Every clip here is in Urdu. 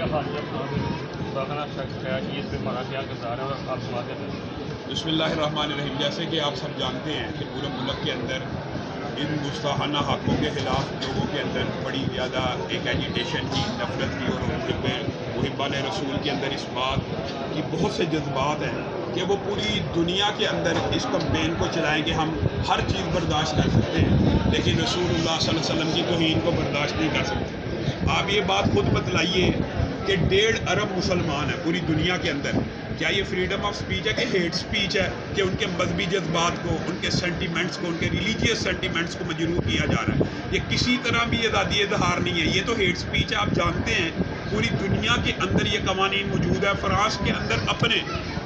بسم اللہ الرحمن الرحیم. جیسے کہ آپ سب جانتے ہیں کہ پورے ملک کے اندر ان گستاخانہ حقوں کے خلاف لوگوں کے اندر بڑی زیادہ ایک ایجیٹیشن کی، نفرت کی اور محبان رسول کے اندر اس بات کی بہت سے جذبات ہیں کہ وہ پوری دنیا کے اندر اس کمپین کو چلائیں کہ ہم ہر چیز برداشت کر سکتے ہیں لیکن رسول اللہ صلی اللہ علیہ وسلم کی توہین کو برداشت نہیں کر سکتے. آپ یہ بات خود بتلائیے کہ 1.5 ارب مسلمان ہیں پوری دنیا کے اندر. کیا یہ فریڈم آف سپیچ ہے کہ ہیٹ سپیچ ہے کہ ان کے مذہبی جذبات کو، ان کے سینٹیمنٹس کو، ان کے ریلیجیس سینٹیمنٹس کو مجروح کیا جا رہا ہے؟ یہ کسی طرح بھی آزادی اظہار نہیں ہے، یہ تو ہیٹ سپیچ ہے. آپ جانتے ہیں پوری دنیا کے اندر یہ قوانین موجود ہے. فرانس کے اندر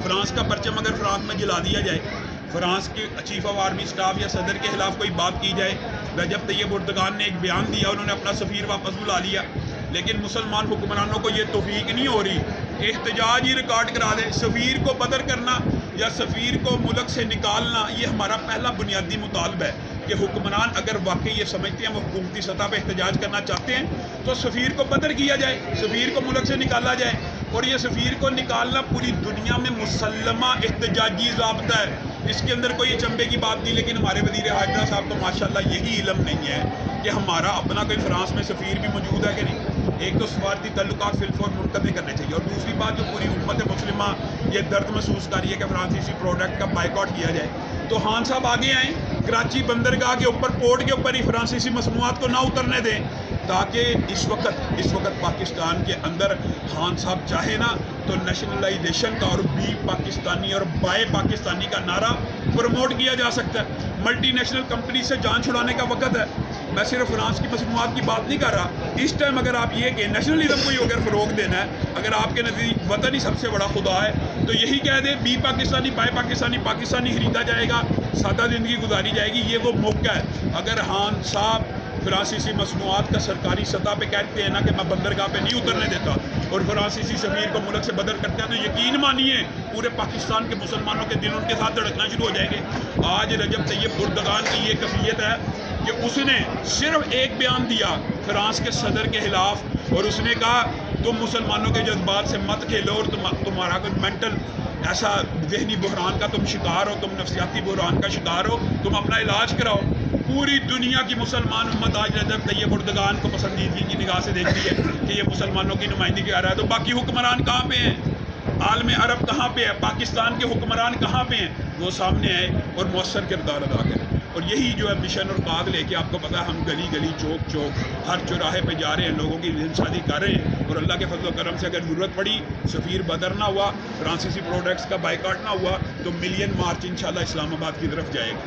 فرانس کا پرچم اگر فرانس میں جلا دیا جائے، فرانس کے چیف آف آرمی اسٹاف یا صدر کے خلاف کوئی بات کی جائے، رجب طیب اردگان نے ایک بیان دیا، انہوں نے اپنا سفیر واپس بلا لیا، لیکن مسلمان حکمرانوں کو یہ توفیق نہیں ہو رہی کہ احتجاج ہی ریکارڈ کرا دیں. سفیر کو بدر کرنا یا سفیر کو ملک سے نکالنا یہ ہمارا پہلا بنیادی مطالبہ ہے کہ حکمران اگر واقعی یہ سمجھتے ہیں وہ حکومتی سطح پہ احتجاج کرنا چاہتے ہیں تو سفیر کو بدر کیا جائے، سفیر کو ملک سے نکالا جائے. اور یہ سفیر کو نکالنا پوری دنیا میں مسلمہ احتجاجی ضابطہ ہے، اس کے اندر کوئی چمبے کی بات نہیں. لیکن ہمارے وزیر خارجہ صاحب کو ماشاءاللہ یہی علم نہیں ہے کہ ہمارا اپنا کوئی فرانس میں سفیر بھی موجود ہے کہ نہیں. ایک تو سفارتی تعلقات فی الفور منقطع کرنے چاہیے، اور دوسری بات جو پوری امت مسلمہ یہ درد محسوس کر رہی ہے کہ فرانسیسی پروڈکٹ کا بائیکاٹ کیا جائے، تو خان صاحب آگے آئیں، کراچی بندرگاہ کے اوپر، پورٹ کے اوپر ہی فرانسیسی مصنوعات کو نہ اترنے دیں، تاکہ اس وقت پاکستان کے اندر خان صاحب چاہے نا تو نیشنلائزیشن کا اور بی پاکستانی اور بائے پاکستانی کا نعرہ پروموٹ کیا جا سکتا ہے. ملٹی نیشنل کمپنی سے جان چھڑانے کا وقت ہے. میں صرف فرانس کی مصنوعات کی بات نہیں کر رہا. اس ٹائم اگر آپ یہ کہ نیشنلزم کو ہی اگر فروغ دینا ہے، اگر آپ کے نزدیک وطن ہی سب سے بڑا خدا ہے، تو یہی کہہ دیں بی پاکستانی بائے پاکستانی پاکستانی خریدا جائے گا، سادہ زندگی گزاری جائے گی. یہ وہ موقع ہے. اگر خان صاحب فرانسیسی مصنوعات کا سرکاری سطح پہ کہتے ہیں نا کہ میں بندرگاہ پہ نہیں اترنے دیتا اور فرانسیسی سفیر کو ملک سے بدر کرتے ہیں، تو یقین مانیے پورے پاکستان کے مسلمانوں کے دل ان کے ساتھ دھڑکنا شروع ہو جائیں گے. آج رجب طیب اردگان کی یہ کیفیت ہے کہ اس نے صرف ایک بیان دیا فرانس کے صدر کے خلاف، اور اس نے کہا تم مسلمانوں کے جذبات سے مت کھیلو، اور تمہارا کوئی مینٹل ایسا ذہنی بحران کا تم شکار ہو، تم نفسیاتی بحران کا شکار ہو، تم اپنا علاج کراؤ. پوری دنیا کی مسلمان امت آج رجب طیب اردگان کو پسندیدگی کی نگاہ سے دیکھتی ہے کہ یہ مسلمانوں کی نمائندگی کر رہا ہے. تو باقی حکمران کہاں پہ ہیں؟ عالم عرب کہاں پہ ہے؟ پاکستان کے حکمران کہاں پہ ہیں؟ وہ سامنے آئے اور مؤثر کردار ادا کریں. اور یہی جو ہے مشن اور قاد لے کے آپ کو پتہ ہے ہم گلی گلی چوک چوک ہر چوراہے پہ جا رہے ہیں، لوگوں کی شادی کر رہے ہیں. اور اللہ کے فضل و کرم سے اگر ضرورت پڑی، سفیر بدر نہ ہوا، فرانسیسی پروڈکٹس کا بائیکاٹ نہ ہوا، تو ملین مارچ انشاءاللہ اسلام آباد کی طرف جائے گا.